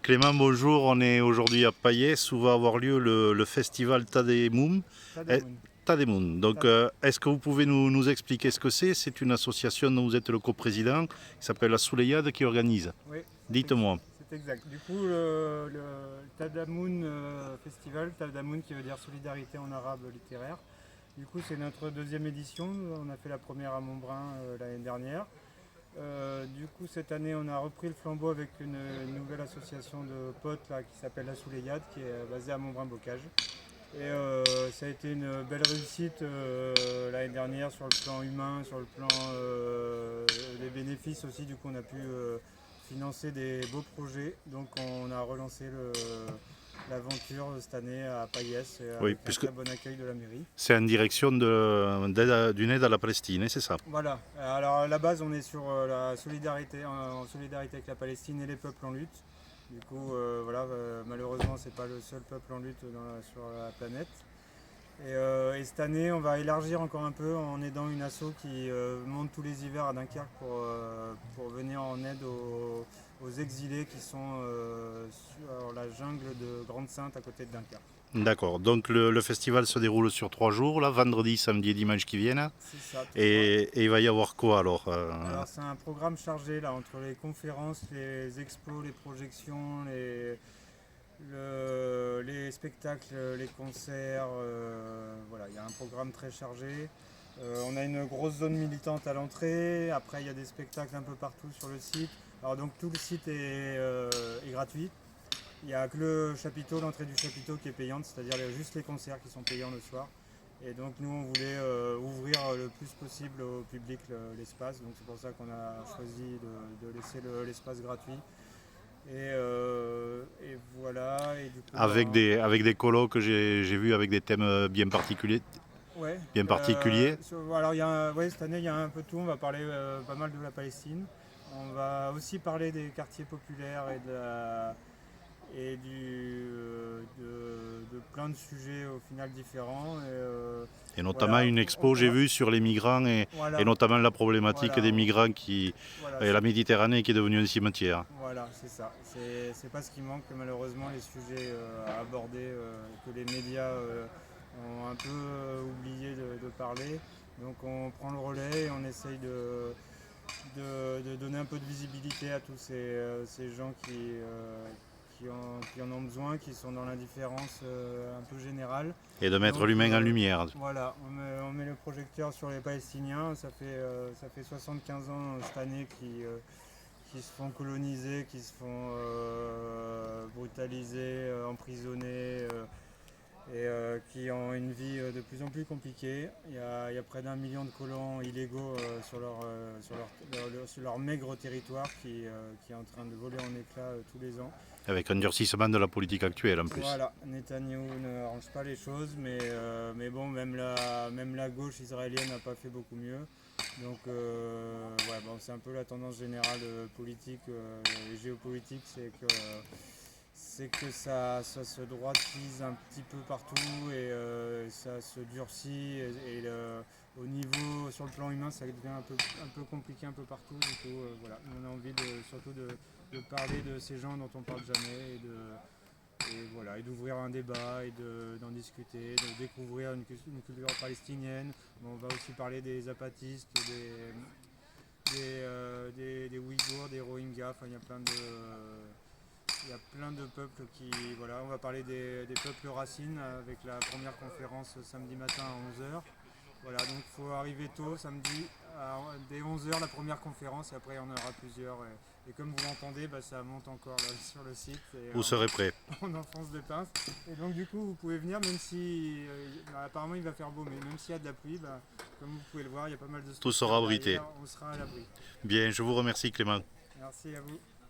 Clément, bonjour. On est aujourd'hui à Payès où va avoir lieu le festival Tademoun. Tademoun. Tademoun. Donc, est-ce que vous pouvez nous expliquer ce que c'est? C'est une association dont vous êtes le coprésident qui s'appelle la Souleyade qui organise. Oui, Dites-moi. c'est exact. Du coup, le Tadamoun Festival, Tadamoun qui veut dire solidarité en arabe littéraire. Du coup, c'est notre deuxième édition. On a fait la première à Montbrun l'année dernière. Du coup, cette année, on a repris le flambeau avec une nouvelle association de potes là, qui s'appelle la Souleyade, qui est basée à Montbrun-Bocage. Et ça a été une belle réussite l'année dernière sur le plan humain, sur le plan des bénéfices aussi. Du coup, on a pu financer des beaux projets. Donc, on a relancé l'aventure cette année à Payès Oui, avec un puisque très bon accueil de la mairie. c'est en direction d'une aide à la Palestine, hein, c'est ça? Voilà. Alors, à la base, on est sur la solidarité, en solidarité avec la Palestine et les peuples en lutte. Du coup, voilà, malheureusement, c'est pas le seul peuple en lutte sur la planète. Et cette année, on va élargir encore un peu en aidant une asso qui monte tous les hivers à Dunkerque pour venir en aide aux exilés qui sont sur la jungle de Grande-Sainte à côté de Dunkerque. D'accord. Donc, le festival se déroule sur 3 jours, là, vendredi, samedi et dimanche qui viennent. C'est ça, trois. Et il va y avoir quoi alors? Alors c'est un programme chargé là entre les conférences, les expos, les projections, les spectacles, les concerts. Voilà, il y a un programme très chargé. On a une grosse zone militante à l'entrée. Après, il y a des spectacles un peu partout sur le site. Alors donc tout le site est gratuit. Il n'y a que le chapiteau, l'entrée du chapiteau qui est payante, c'est-à-dire juste les concerts qui sont payants le soir. Et donc nous on voulait ouvrir le plus possible au public l'espace, donc c'est pour ça qu'on a choisi de laisser l'espace gratuit. Et voilà, et du coup Avec des colloques que j'ai vus avec des thèmes bien particuliers. ouais. Bien particuliers. Alors ouais, cette année il y a un peu tout, on va parler pas mal de la Palestine. On va aussi parler des quartiers populaires et de plein de sujets au final différents. Et notamment Voilà, une expo, j'ai vu, sur les migrants et voilà, notamment la problématique voilà, des migrants voilà, et la Méditerranée qui est devenue un cimetière. voilà, c'est ça. C'est pas ce qui manque, malheureusement, les sujets à aborder, que les médias ont un peu oublié de parler. Donc on prend le relais et on essaye de donner un peu de visibilité à tous ces gens qui en ont besoin, qui sont dans l'indifférence un peu générale. Et de mettre Donc l'humain en lumière. voilà, on met le projecteur sur les Palestiniens. Ça fait 75 ans cette année qui se font coloniser, qui se font brutaliser, emprisonner qui ont une vie de plus en plus compliquée. Il y a près d'1 million de colons illégaux sur leur maigre territoire qui est en train de voler en éclats tous les ans. Avec un durcissement de la politique actuelle en plus. Voilà, Netanyahou ne arrange pas les choses, mais bon, même la gauche israélienne n'a pas fait beaucoup mieux. Donc, ouais, bon, c'est un peu la tendance générale politique et géopolitique, c'est que ça se droitise un petit peu partout et ça se durcit au niveau sur le plan humain ça devient un peu compliqué un peu partout. Du coup voilà, on a envie surtout de parler de ces gens dont on parle jamais et voilà, et d'ouvrir un débat et d'en discuter, de découvrir une culture palestinienne. Bon, on va aussi parler des apatistes, des Ouïghours, des Rohingyas, enfin il y a plein de peuples qui. Voilà, on va parler des peuples racines avec la première conférence samedi matin à 11 h. Voilà, donc il faut arriver tôt samedi, dès 11 h la première conférence et après il y en aura plusieurs. Et comme vous l'entendez, bah, ça monte encore là, sur le site. Et, Vous serez prêts. on enfonce des pinces. Et donc du coup vous pouvez venir même si apparemment il va faire beau, mais même s'il y a de la pluie, bah, comme vous pouvez le voir, il y a pas mal de Tout structures sera abrité. derrière, on sera à l'abri. Bien, je vous remercie Clément. Merci à vous.